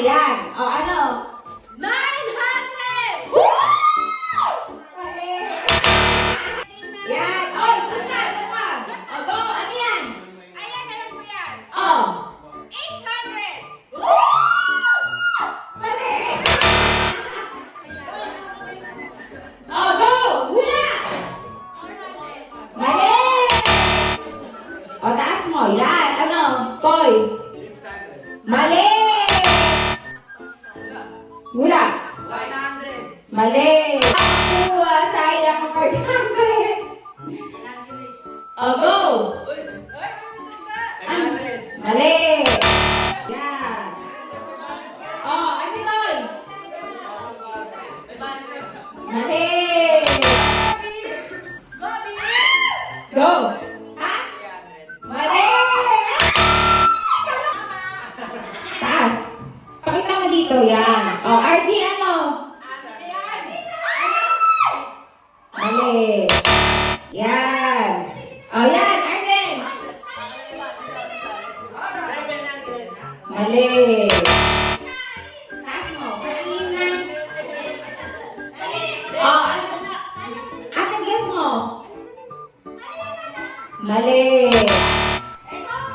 yan. O, ano? 900! Mali. Yan. O, ito na. O, go. Ano yan? Ayan, alam ko yan. O. 800! Mali. O, go. Hula. 400. Mali. O, taas mo. Yan. Ano? Poy. 600. Mali. Hula. 100. Mali. Kuha, sayang ang 500. O, go. Uy, Ano? 900. Mali. Yan. O, ano Toy? Mali. Go. Ha? Mali. Taas. Pakita mo dito. Yan. O, RG, ano? Mali. Yan. O, yan. Arden. Mali. Taas mo. Kanina. O, ano guess mo? Mali.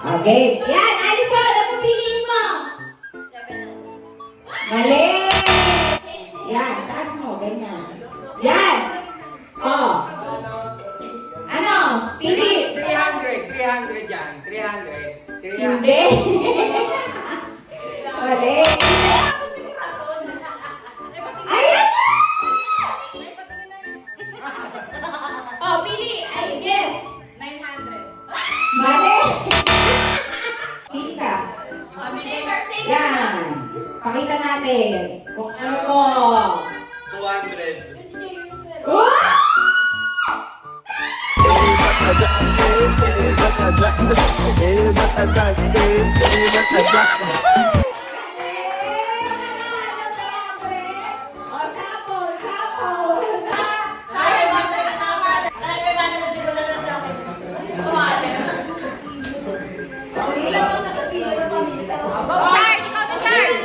Okay. Yan, Alison. Ano piliin mo? Mali. Yan, taas mo. Ganyan. Yan. O. Ano? Pili. 300 yan. 300. Hindi. Mali. Ayan na! O, pili. Ay, guess. 900. Mali. Pili ka. Yan. Pakita natin kung ano to. 200. Wow! O, shuffle, shuffle. Okay lang ang nasa pili ng pamilya. Chart! Ikaw na, Chart!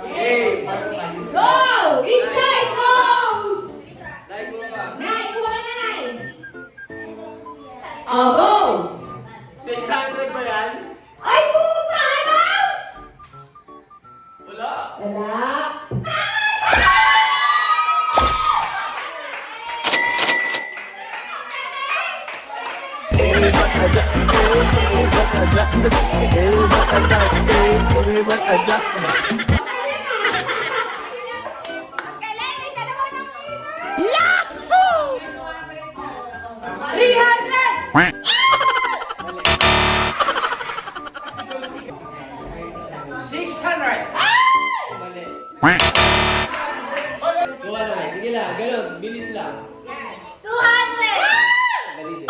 Okay. Go! Richard goes! Dahil ko ka. Nay, kuha ka na, Nay. O, go! 600 ba yan? Ay, puta! Ano? Wala. Wala. Kailan may dalawa ng Yahoo! 300! 600. Mali. Gawa na. Sige lang. Ganun. Bilis lang. 200! Mali din.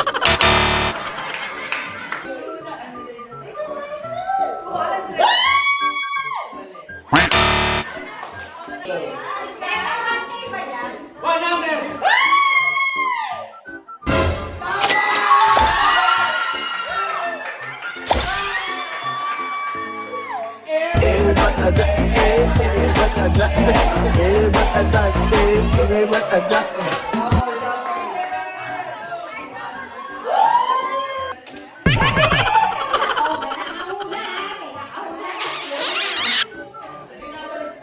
Kailangan kayo ba yan? 100. O, may nakahula, may nakahula.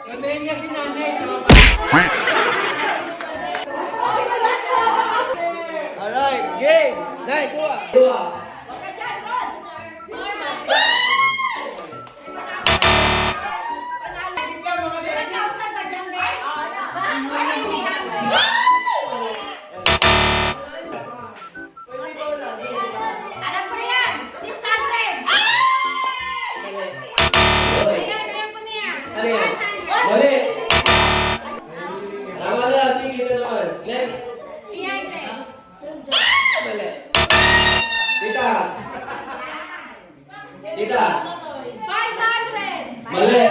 Sabihin niya si nanay. Alright. Game. Nay, kuha. Kuha. Alam ko yan! 600! Ayan, alam ko na yan! Ano yan? Mali. Tama na. Sige na naman. Next. 300! Mali. Tita. Tita. 500! Mali.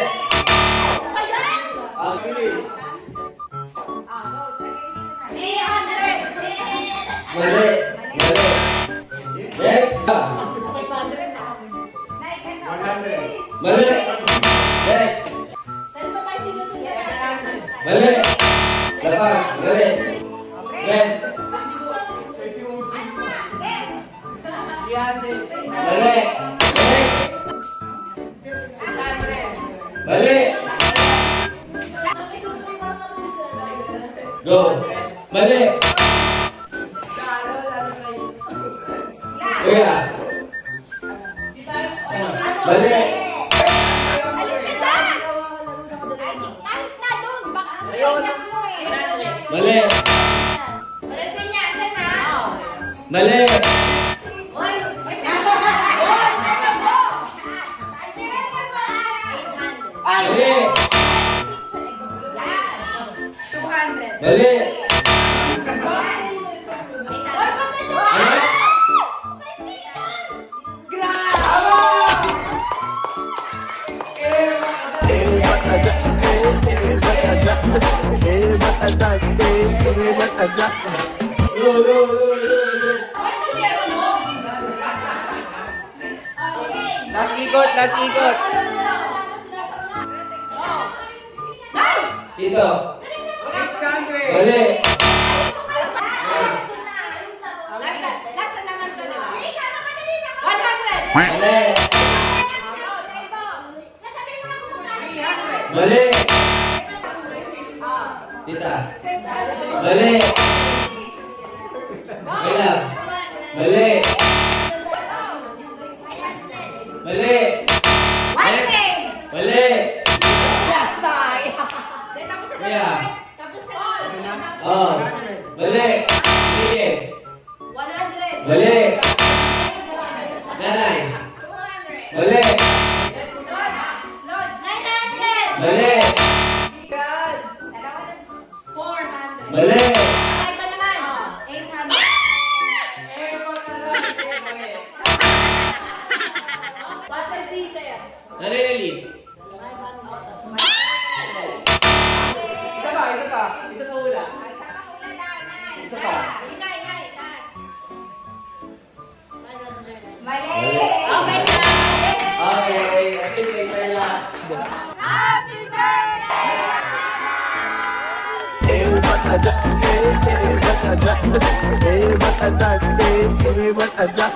Ayan! Ang bilis. 300! Mali. Mali. Next. Nay, ganun. Mali. Next. Saan ba tayo sinusunod? Mali. Lapag. Mali. Red. Mali. Next. Mali. Go. Mali. Kuya. Mali. Alis ka dyan! Ay, kahit na doon, baka ang sayang mo eh. Mali. Walang sinyasan na. Mali. Oy! Oy! Oy! Ano mo? Ay, meron ka ba? 800. Mali. 200. Mali. Oy, ba't na dyan? Ano? May station! Last ikot, last ikot. Dito. Mali. Last na naman to, di ba? 100! Mali. Mali. Tita. Mali. Kailan? Mali. Mali. Mali. Kuya. Oh. Mali. Sige. 100! Mali. Nanay. Mali. 900! Mali. 400! Mali. Ay, ba naman? 800! Basal Peter! Nanay Eli. Isa pa, isa pa. Isa pa hula. Isa pa. Mali! Okay na! Okay, at least may tayo lahat. Happy birthday! Hey, what a duck, hey, what a duck, hey, what a duck.